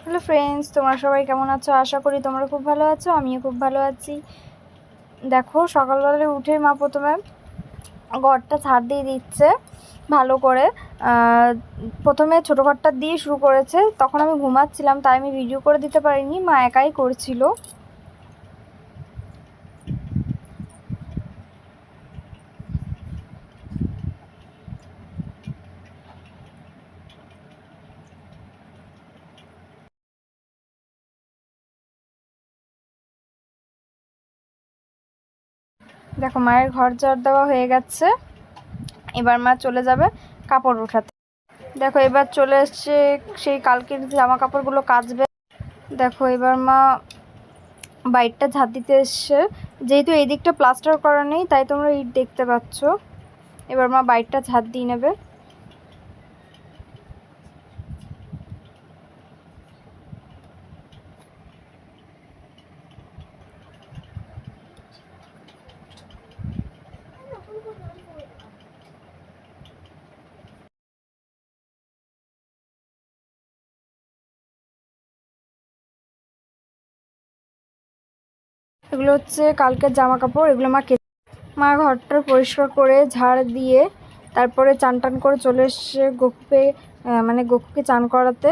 Hello friends, তোমরা সবাই কেমন আছো? আশা করি তোমরা খুব ভালো আছো। আমিও খুব ভালো আছি। দেখো, সকালবেলা উঠে মা প্রথমে ঘরটা ঝাড় দিয়ে দিচ্ছে ভালো করে। প্রথমে ছোটো ঘরটা দিয়ে শুরু করেছে। তখন আমি ঘুমাচ্ছিলাম, তাই আমি ভিডিও করে দিতে পারিনি, মা একাই করছিল। দেখো, মায়ের ঘর ঝাড় দেওয়া হয়ে গেছে। এবার মা চলে যাবে কাপড় ওঠাতে। দেখো, এবার চলে এসছে সেই কালকের জামা কাপড়গুলো কাচবে। দেখো, এবার মা বাইরটা ঝাড় দিতে এসছে। যেহেতু এই দিকটা প্লাস্টার করা নেই, তাই তোমরা ইট দেখতে পাচ্ছ। এবার মা বাইরটা ঝাড় দিয়ে নেবে। এগুলো হচ্ছে কালকের জামা কাপড়। এগুলো মা ঘরটা পরিষ্কার করে ঝাড় দিয়ে তারপরে চান টান করে চলে এসছে গকুকে চান করাতে।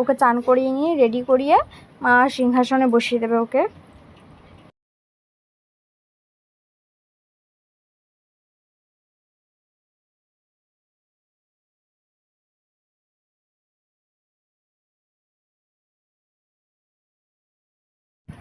ওকে চান করিয়ে নিয়ে রেডি করিয়ে মা সিংহাসনে বসিয়ে দেবে ওকে।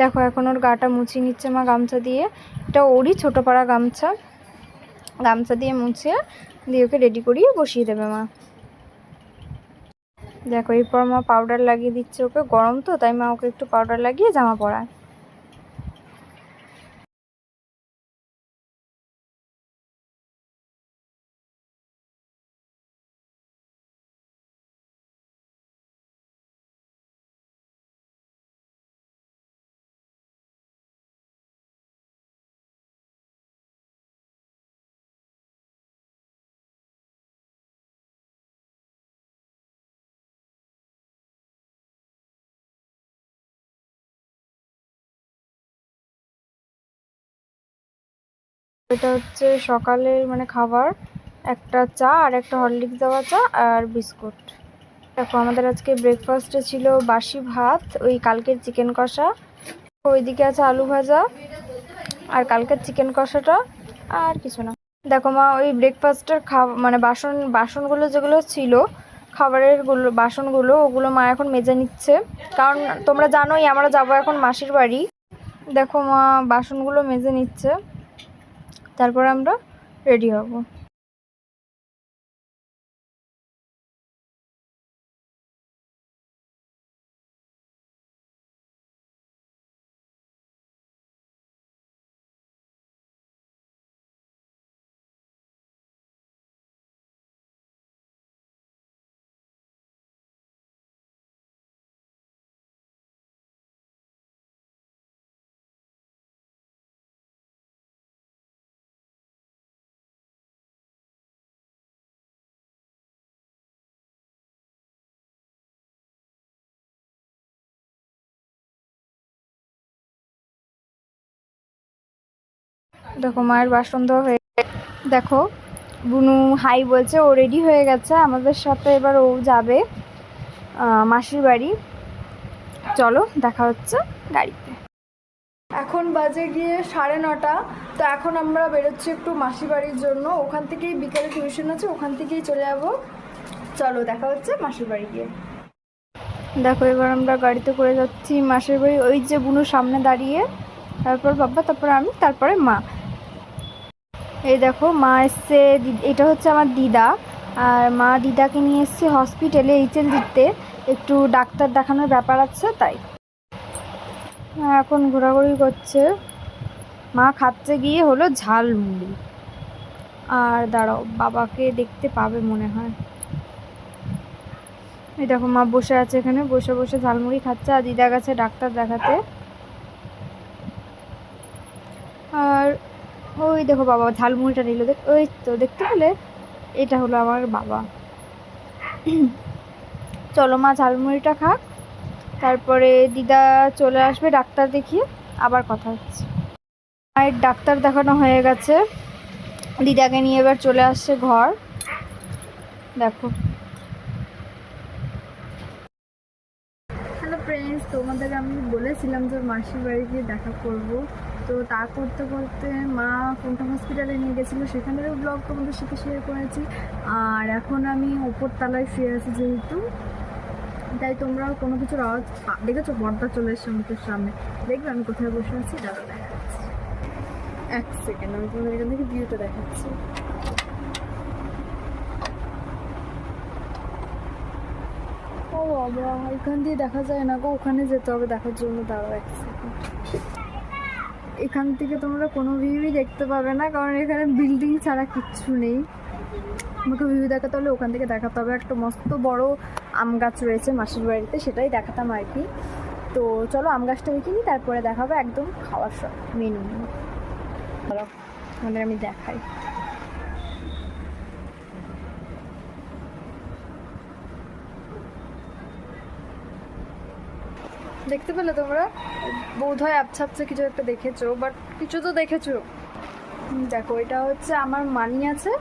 দেখো, এখন ওর গাটা মুছিয়ে নিচ্ছে মা গামছা দিয়ে। এটা ওরই ছোটো পাড়া গামছা। গামছা দিয়ে মুছিয়ে দিয়ে ওকে রেডি করিয়ে বসিয়ে দেবে মা। দেখো, এরপর মা পাউডার লাগিয়ে দিচ্ছে ওকে। গরম তো, তাই মা ওকে একটু পাউডার লাগিয়ে জামা পরায়। এটা হচ্ছে সকালের খাবার। একটা চা আর একটা হরলিক্স দেওয়া চা আর বিস্কুট। দেখো, আমাদের আজকে ব্রেকফাস্টে ছিল বাসি ভাত, ওই কালকের চিকেন কষা। ওইদিকে আছে আলু ভাজা আর কালকের চিকেন কষাটা, আর কিছু না। দেখো, মা ওই ব্রেকফাস্টের বাসনগুলো যেগুলো ছিল খাবারের বাসনগুলো, ওগুলো মা এখন মেজে নিচ্ছে। কারণ তোমরা জানোই আমরা যাবো এখন মাসির বাড়ি। দেখো, মা বাসনগুলো মেজে নিচ্ছে, তারপর আমরা রেডি হব। দেখো, মায়ের বাসন ধোয়া হয়ে। দেখো, বুনু হাই বলছে, ও রেডি হয়ে গেছে আমাদের সাথে। এবার ও যাবে মাসির বাড়ি। চলো, দেখা হচ্ছে গাড়িতে। এখন বাজে গিয়ে 9:30। তো এখন আমরা বেরোচ্ছি একটু মাসির বাড়ির জন্য। ওখান থেকেই বিকেলে টিউশন আছে, ওখান থেকেই চলে যাবো। চলো, দেখা হচ্ছে মাসির বাড়ি গিয়ে। দেখো, এবার আমরা গাড়িতে করে যাচ্ছি মাসির বাড়ি। ওই যে বুনুর সামনে দাঁড়িয়ে, তারপর বাবা, তারপর আমি, তারপরে মা। এই দেখো, মা এসছে। এটা হচ্ছে আমার দিদা। আর মা দিদাকে নিয়ে এসছে হসপিটালে HL দিতে। একটু ডাক্তার দেখানোর ব্যাপার আছে, তাই এখন ঘোরাঘুরি করছে। মা খাচ্ছে গিয়ে হলো ঝালমুড়ি। আর দাঁড়াও, বাবাকে দেখতে পাবে মনে হয়। এই দেখো, মা বসে আছে এখানে, বসে বসে ঝালমুড়ি খাচ্ছে। আর দিদা গেছে ডাক্তার দেখাতে। আর ওই দেখো, বাবা ঝালমুড়িটা নিল। ওই তো দেখতে পেলে, এটা হলো আমার বাবা। চলো মা ঝালমুড়িটা খাক, তারপরে দিদা চলে আসবে ডাক্তার দেখিয়ে, আবার কথা হচ্ছে। মায়ের ডাক্তার দেখানো হয়ে গেছে, দিদাকে নিয়ে এবার চলে আসছে ঘর। দেখো হ্যালো ফ্রেন্ডস, তোমাদের আমি বলেছিলাম যে মাসির বাড়ি গিয়ে দেখা করব, তো তা করতে করতে মা কোনটা হসপিটালে নিয়ে গেছিলো সেখানেরও ব্লগ তোমাদের সাথে শেয়ার করেছি। আর এখন আমি ওপর তলায় শুয়ে আছি যেহেতু, তাই তোমরা কোনো কিছুর আওয়াজ দেখেছো, পর্দা চলে এসছে মুখের সামনে, দেখবে আমি কোথায় বসে আছি, দাঁড়া দেখাচ্ছি এক সেকেন্ড, আমি তোমাদের এখান থেকে ভিউটা দেখাচ্ছি। ও বাবা, এখান দিয়ে দেখা যায় না গো, ওখানে যেতে হবে দেখার জন্য, দাঁড়াও এক সেকেন্ড। এখান থেকে তোমরা কোনো ভিউই দেখতে পাবে না, কারণ এখানে বিল্ডিং ছাড়া কিচ্ছু নেই। আমাকে ভিউ দেখাতে হলে ওখান থেকে দেখাতে হবে। একটা মস্ত বড় আম গাছ রয়েছে মাসির বাড়িতে, সেটাই দেখাতাম আর কি। তো চলো আম গাছটা দেখে নিই, তারপরে দেখাবো একদম খাওয়ার সব মেনু। মানে আমি দেখাই, দেখতে পেলে তোমরা? বোধ হয় আবছা আবছা কিছু একটা দেখেছো, বাট কিছু তো দেখেছো। দেখো এটা হচ্ছে আমার মানি আছে,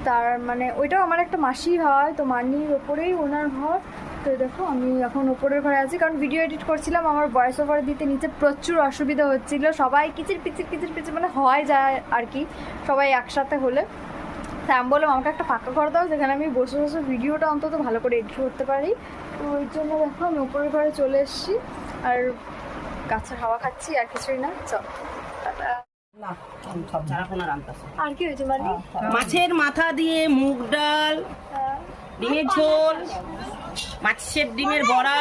তার মানে ওইটাও আমার একটা মাসি হয়, তো মানির ওপরেই ওনার ঘর। তো দেখো আমি এখন ওপরের ঘরে আছি, কারণ ভিডিও এডিট করছিলাম, আমার ভয়েস ওভার দিতে নিচে প্রচুর অসুবিধা হচ্ছিল, সবাই কিচির পিচির মানে হয় যায় আর কি, সবাই একসাথে হলে। তাই আমি বললাম আমাকে একটা ফাঁকা ঘর দাও, যেখানে আমি বসে বসে ভিডিওটা অন্তত ভালো করে এডিট করতে পারি। তো ওই জন্য দেখো আমি উপরের ঘরে চলে এসেছি, আর গাছের হাওয়া খাচ্ছি, আর কিছুই না। চল আর কি হয়েছে মানে? মাছের মাথা দিয়ে মুগ ডাল, ডিমের ঝোল, মাছের ডিমের বড়া,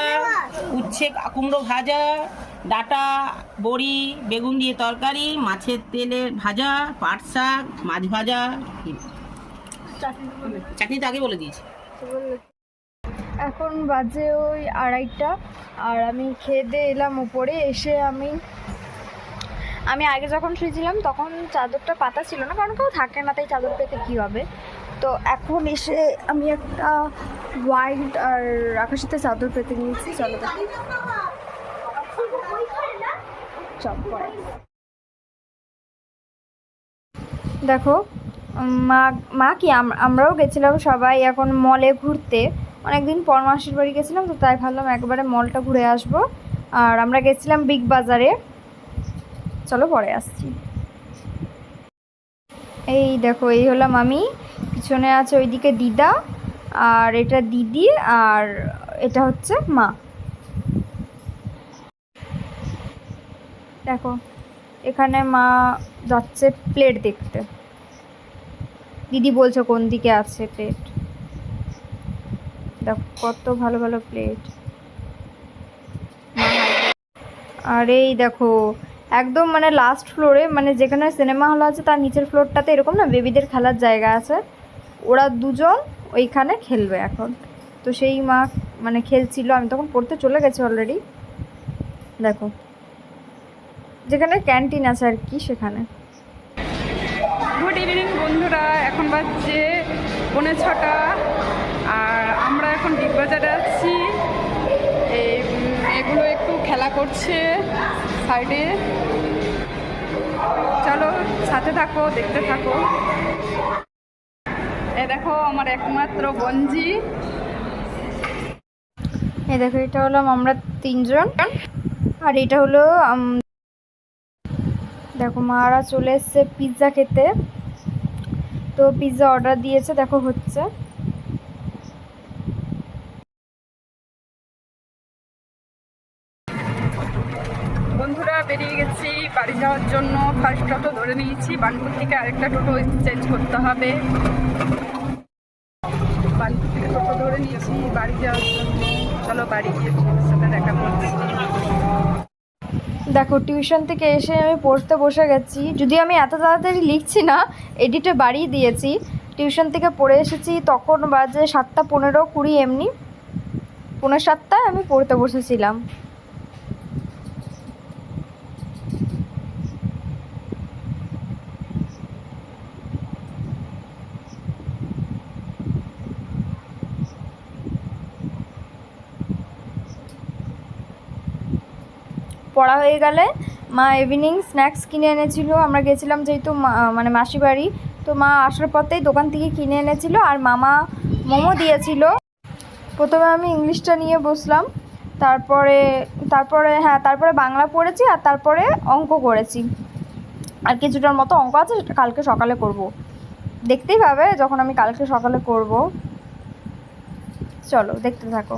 উচ্ছে কুমড়ো ভাজা, ডাটা বড়ি বেগুন দিয়ে তরকারি, মাছের তেলের ভাজা, পাট শাক, মাছ ভাজা, চাটনি তো আগে বলে দিয়েছি। এখন বাজে ওই 2:30, আর আমি খেয়ে দিয়ে এলাম উপরে। এসে আমি আগে যখন শুয়েছিলাম তখন চাদরটা পাতা ছিল না, কারণ কেউ থাকে না, তাই চাদর পেতে কী হবে। তো এখন এসে আমি একটা হোয়াইট আর আকাশিতে চাদর পেতে নিয়েছি। চলো দেখো মা কি আমরাও গেছিলাম সবাই এখন মলে ঘুরতে, অনেকদিন পর মাসির বাড়ি গেছিলাম, তো তাই ভাবলাম একবারে মলটা ঘুরে আসবো। আর আমরা গেছিলাম বিগ বাজারে, চলো পরে আসছি। এই দেখো এই হলাম আমি, পিছনে আছে ওইদিকে দিদা, আর এটা দিদি, আর এটা হচ্ছে মা। দেখো এখানে মা যাচ্ছে প্লেট দেখতে, দিদি বলছে কোন দিকে আছে প্লেট। দেখো কত ভালো ভালো প্লেট। আর এই দেখো একদম মানে লাস্ট ফ্লোরে, মানে যেখানে সিনেমা হল আছে তার নিচের ফ্লোরটাতে এরকম না বেবিদের খেলার জায়গা আছে, ওরা দুজন ওইখানে খেলবে এখন। তো সেই মা মানে খেলছিল, আমি তখন পড়তে চলে গেছি অলরেডি। দেখো যেখানে ক্যান্টিন আছে আর কি সেখানে। গুড ইভিনিং বন্ধুরা, এখন বাজছে 6:45, আর আমরা এখন বিগ বাজারে আছি। এগুলো একটু খেলা করছে সাইডে, চলো সাথে থাকো, দেখতে থাকো। এ দেখো আমার একমাত্র গঞ্জি। এই দেখো এটা হলাম আমরা 3 জন, আর এটা হলো দেখো মারা চলে এসছে পিৎজা খেতে, তো পিৎজা অর্ডার দিয়েছে, দেখো হচ্ছে। বন্ধুরা বেরিয়ে গেছি বাড়ি যাওয়ার জন্য, ফার্স্ট টোটো ধরে নিয়েছি, বানপুর থেকে আরেকটা টোটো চেঞ্জ করতে হবে। বানপুর থেকে টোটো ধরে নিয়েছি বাড়ি যাওয়ার জন্য, চলো বাড়ি গিয়ে তোমাদের সাথে দেখা করছি। দেখো টিউশন থেকে এসে আমি পড়তে বসে গেছি, যদি আমি এত তাড়াতাড়ি লিখছি না, এডিটে বাড়িয়ে দিয়েছি। টিউশন থেকে পড়ে এসেছি, তখন বাজে 7:15 20, এমনি 6:45 আমি পড়তে বসেছিলাম। পড়া হয়ে গেলে মা ইভিনিং স্ন্যাক্স কিনে এনেছিল। আমরা গেছিলাম যেহেতু মানে মাসি বাড়ি, তো মা আসার পথেই দোকান থেকে কিনে এনেছিল, আর মামা মোমো দিয়েছিল। প্রথমে আমি ইংলিশটা নিয়ে বসলাম, তারপরে বাংলা পড়েছি, আর তারপরে অঙ্ক করেছি। আর কিছুটার মতো অঙ্ক আছে, সেটা কালকে সকালে করব। দেখতেই পাবে যখন আমি কালকে সকালে করব। চলো দেখতে থাকো।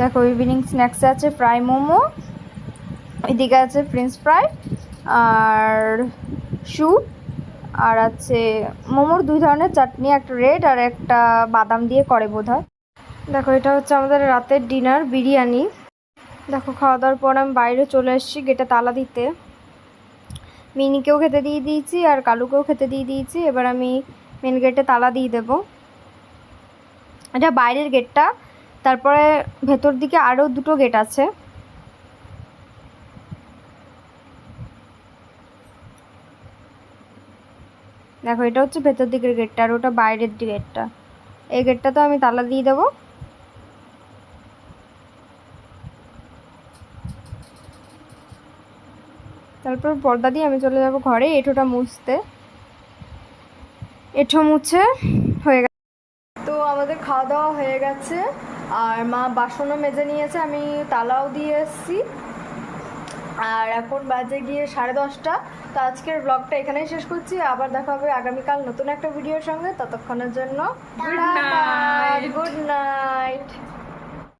দেখো ইভিনিং স্ন্যাক্সে আছে ফ্রাই মোমো, এদিকে আছে ফ্রেঞ্চ ফ্রাই আর স্যুপ, আর আছে মোমোর 2 ধরনের চাটনি, একটা রেড আর একটা বাদাম দিয়ে করে বোধহয়। দেখো এটা হচ্ছে আমাদের রাতের ডিনার, বিরিয়ানি। দেখো খাওয়া দাওয়ার পর আমি বাইরে চলে এসেছি গেটে তালা দিতে। মিনিকেও খেতে দিয়ে দিয়েছি আর কালুকেও খেতে দিয়ে দিয়েছি। এবার আমি মেন গেটে তালা দিয়ে দেবো। এটা বাইরের গেটটা, তারপরে ভেতর দিকে আরও 2টো গেট আছে। দেখো এটা হচ্ছে ভেতর দিকের গেটটা, আর ওটা বাইরের গেটটা। এই গেটটা তো আমি তালা দিয়ে দেবো। তারপর পর্দা দিয়ে আমি চলে যাব ঘরে এঁঠোটা মুছতে। এঁঠো মুছে হয়ে গেছে। তো আমাদের খাওয়া দাওয়া হয়ে গেছে, আর মা বাসনও মেজে নিয়েছে, আমি তালাও দিয়ে এসেছি। আর এখন বাজে গিয়ে 10:30। তো আজকের ব্লগটা এখানেই শেষ করছি। আবার দেখা হবে আগামীকাল নতুন একটা ভিডিওর সঙ্গে। ততক্ষণের জন্য Good night. Good night.